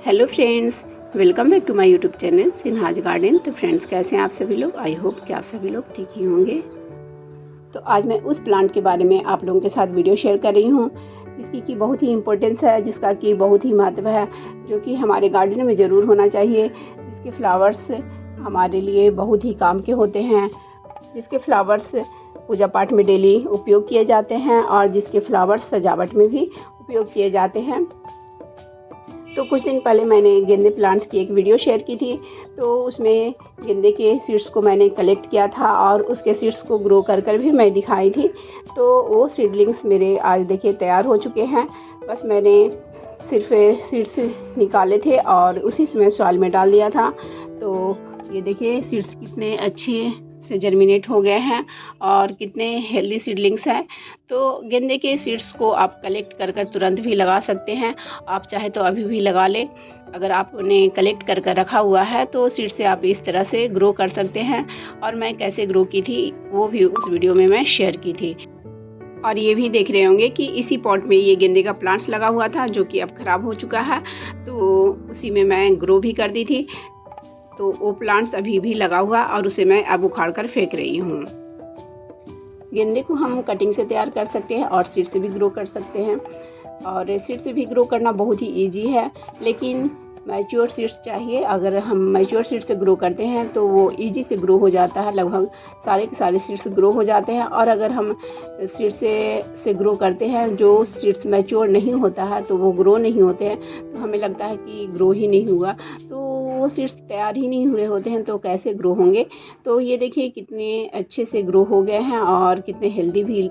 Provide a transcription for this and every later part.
Hello friends, welcome back to my YouTube channel Sinha's garden. तो friends, कैसे हैं आप सभी लोग? आई होप कि आप सभी लोग ठीक ही होंगे। तो आज मैं उस प्लांट के बारे में आप लोगों के साथ वीडियो शेयर कर रही हूँ जिसकी कि बहुत ही इम्पोर्टेंस है, जिसका कि बहुत ही महत्व है, जो कि हमारे गार्डन में ज़रूर होना चाहिए, जिसके फ्लावर्स हमारे लिए बहुत ही काम के होते हैं, जिसके फ्लावर्स पूजा पाठ में डेली उपयोग किए जाते हैं और जिसके फ्लावर्स सजावट में भी उपयोग किए जाते हैं। तो कुछ दिन पहले मैंने गेंदे प्लांट्स की एक वीडियो शेयर की थी। तो उसमें गेंदे के सीड्स को मैंने कलेक्ट किया था और उसके सीड्स को ग्रो कर भी मैं दिखाई थी। तो वो सीडलिंग्स मेरे आज देखिए तैयार हो चुके हैं। बस मैंने सिर्फ सीड्स निकाले थे और उसी समय सॉइल में डाल दिया था। तो ये देखिए सीड्स कितने अच्छे से जर्मिनेट हो गए हैं और कितने हेल्दी सीडलिंग्स हैं। तो गेंदे के सीड्स को आप कलेक्ट कर तुरंत भी लगा सकते हैं। आप चाहे तो अभी भी लगा लें। अगर आपने कलेक्ट कर रखा हुआ है तो सीड से आप इस तरह से ग्रो कर सकते हैं। और मैं कैसे ग्रो की थी वो भी उस वीडियो में मैं शेयर की थी। और ये भी देख रहे होंगे कि इसी पॉट में ये गेंदे का प्लांट्स लगा हुआ था जो कि अब ख़राब हो चुका है। तो उसी में मैं ग्रो भी कर दी थी। तो वो प्लांट्स अभी भी लगा हुआ और उसे मैं अब उखाड़ कर फेंक रही हूँ। गेंदे को हम कटिंग से तैयार कर सकते हैं और सीड से भी ग्रो कर सकते हैं। और सीड से भी ग्रो करना बहुत ही इजी है, लेकिन मैच्योर सीड्स चाहिए। अगर हम मैच्योर सीड से ग्रो करते हैं तो वो इजी से ग्रो हो जाता है, लगभग सारे के सारे सीड्स ग्रो हो जाते हैं। और अगर हम सीड से ग्रो करते हैं, जो सीड्स मैच्योर नहीं होता है तो वो ग्रो नहीं होते हैं, तो हमें लगता है कि ग्रो ही नहीं हुआ। तो वो सीड्स तैयार ही नहीं हुए होते हैं तो कैसे ग्रो होंगे। तो ये देखिए कितने अच्छे से ग्रो हो गए हैं और कितने हेल्दी भी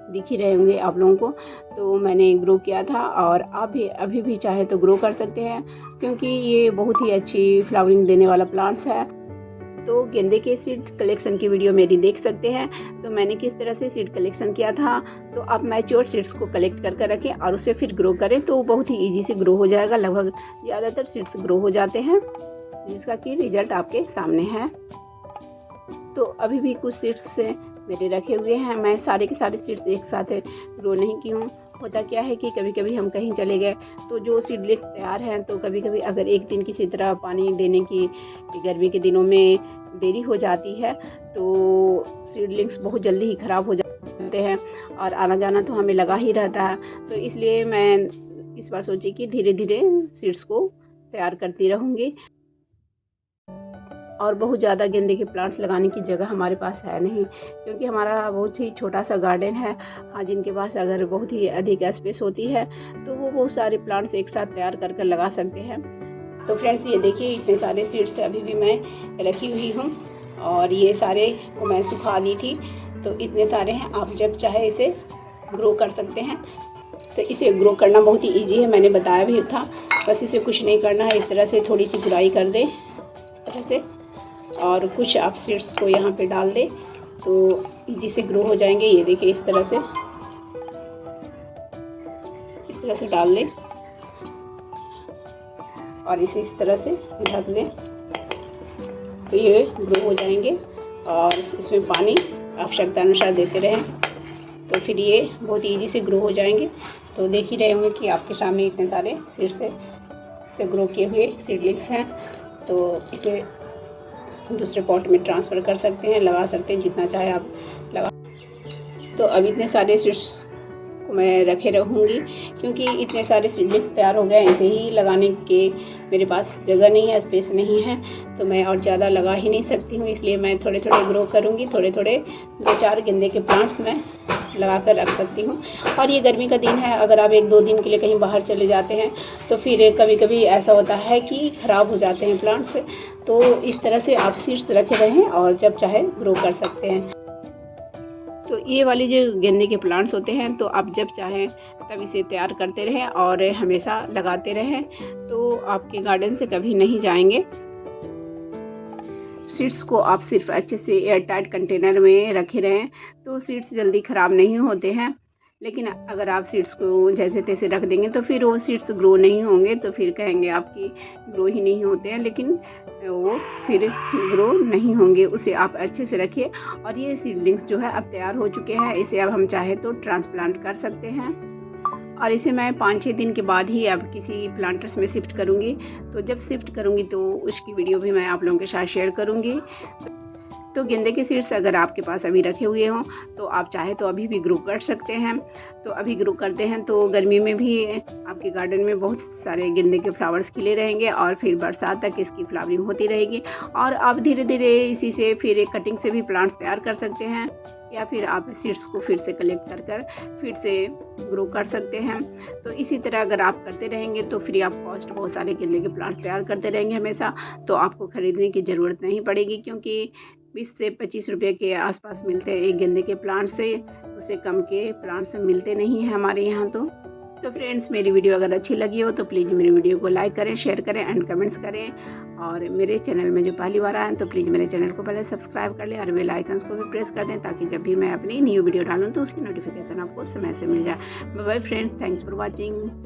दिख ही रहे होंगे आप लोगों को। तो मैंने ग्रो किया था और आप भी अभी भी चाहे तो ग्रो कर सकते हैं, क्योंकि ये बहुत ही अच्छी फ्लावरिंग देने वाला प्लांट्स है। तो गेंदे के सीड कलेक्शन की वीडियो मेरी देख सकते हैं। तो मैंने किस तरह से सीड कलेक्शन किया था। तो आप मैच्योर सीड्स को कलेक्ट कर रखें और उसे फिर ग्रो करें तो बहुत ही ईजी से ग्रो हो जाएगा। लगभग ज़्यादातर सीड्स ग्रो हो जाते हैं, जिसका कि रिजल्ट आपके सामने है। तो अभी भी कुछ सीड्स मेरे रखे हुए हैं। मैं सारे के सारे सीड्स एक साथ ग्रो नहीं की हूँ। होता क्या है कि कभी कभी हम कहीं चले गए तो जो सीडलिंग तैयार हैं, तो कभी कभी अगर एक दिन किसी तरह पानी देने की गर्मी के दिनों में देरी हो जाती है तो सीडलिंग्स बहुत जल्दी ही ख़राब हो जाते हैं और आना जाना तो हमें लगा ही रहता है। तो इसलिए मैं इस बार सोची कि धीरे धीरे सीड्स को तैयार करती रहूँगी। और बहुत ज़्यादा गेंदे के प्लांट्स लगाने की जगह हमारे पास है नहीं, क्योंकि हमारा बहुत ही छोटा सा गार्डन है। हाँ, जिनके पास अगर बहुत ही अधिक स्पेस होती है तो वो बहुत सारे प्लांट्स एक साथ तैयार कर लगा सकते हैं। तो फ्रेंड्स, ये देखिए इतने सारे सीड्स अभी भी मैं रखी हुई हूँ और ये सारे को मैं सुखा दी थी। तो इतने सारे हैं, आप जब चाहे इसे ग्रो कर सकते हैं। तो इसे ग्रो करना बहुत ही ईजी है, मैंने बताया भी था। बस इसे कुछ नहीं करना है, इस तरह से थोड़ी सी गुड़ाई कर दें इस तरह से, और कुछ आप सीड्स को यहाँ पे डाल दें तो इजी से ग्रो हो जाएंगे। ये देखिए इस तरह से डाल दें और इसे इस तरह से ढक दें तो ये ग्रो हो जाएंगे। और इसमें पानी आवश्यकता अनुसार देते रहें तो फिर ये बहुत ईजी से ग्रो हो जाएंगे। तो देख ही रहे होंगे कि आपके सामने इतने सारे सीड से ग्रो किए हुए सीडलिंग्स हैं। तो इसे दूसरे पॉट में ट्रांसफ़र कर सकते हैं, लगा सकते हैं जितना चाहे आप लगा। तो अब इतने सारे सीड्स को मैं रखे रहूँगी, क्योंकि इतने सारे सीडलिंग्स तैयार हो गए हैं। इसे ही लगाने के मेरे पास जगह नहीं है, स्पेस नहीं है, तो मैं और ज़्यादा लगा ही नहीं सकती हूँ। इसलिए मैं थोड़े थोड़े ग्रो करूँगी, थोड़े थोड़े 2-4 गेंदे के प्लांट्स मैं लगा कर रख सकती हूँ। और ये गर्मी का दिन है, अगर आप 1-2 दिन के लिए कहीं बाहर चले जाते हैं तो फिर कभी कभी ऐसा होता है कि ख़राब हो जाते हैं प्लांट्स। तो इस तरह से आप सीड्स रखे रहें और जब चाहे ग्रो कर सकते हैं। तो ये वाली जो गेंदे के प्लांट्स होते हैं तो आप जब चाहें तब इसे तैयार करते रहें और हमेशा लगाते रहें, तो आपके गार्डन से कभी नहीं जाएंगे। सीड्स को आप सिर्फ अच्छे से एयर टाइट कंटेनर में रखे रहें तो सीड्स जल्दी ख़राब नहीं होते हैं। लेकिन अगर आप सीड्स को जैसे तैसे रख देंगे तो फिर वो सीड्स ग्रो नहीं होंगे, तो फिर कहेंगे आपकी ग्रो ही नहीं होते हैं, लेकिन वो फिर ग्रो नहीं होंगे। उसे आप अच्छे से रखिए। और ये सीडलिंग्स जो है अब तैयार हो चुके हैं, इसे अब हम चाहे तो ट्रांसप्लांट कर सकते हैं। और इसे मैं 5-6 दिन के बाद ही अब किसी प्लांटर्स में शिफ्ट करूँगी। तो जब शिफ्ट करूँगी तो उसकी वीडियो भी मैं आप लोगों के साथ शेयर करूँगी। तो गेंदे के सीड्स अगर आपके पास अभी रखे हुए हों तो आप चाहे तो अभी भी ग्रो कर सकते हैं। तो अभी ग्रो करते हैं तो गर्मी में भी आपके गार्डन में बहुत सारे गेंदे के फ्लावर्स खिले रहेंगे और फिर बरसात तक इसकी फ्लावरिंग होती रहेगी। और आप धीरे धीरे इसी से फिर एक कटिंग से भी प्लांट्स तैयार कर सकते हैं, या फिर आप सीड्स को फिर से कलेक्ट कर फिर से ग्रो कर सकते हैं। तो इसी तरह अगर आप करते रहेंगे तो फ्री ऑफ कॉस्ट बहुत सारे गेंदे के प्लांट्स तैयार करते रहेंगे हमेशा। तो आपको ख़रीदने की ज़रूरत नहीं पड़ेगी, क्योंकि 20 से 25 रुपये के आसपास मिलते हैं एक गेंदे के प्लांट से, उससे कम के प्लांट्स मिलते नहीं हैं हमारे यहाँ। तो फ्रेंड्स, मेरी वीडियो अगर अच्छी लगी हो तो प्लीज़ मेरी वीडियो को लाइक करें, शेयर करें एंड कमेंट्स करें। और मेरे चैनल में जो पहली बार आए तो प्लीज़ मेरे चैनल को पहले सब्सक्राइब कर लें और बेल आइकन्स को भी प्रेस कर दें, ताकि जब भी मैं अपनी न्यू वीडियो डालूँ तो उसकी नोटिफिकेशन आपको समय से मिल जाए। Bye bye friends, thanks for watching.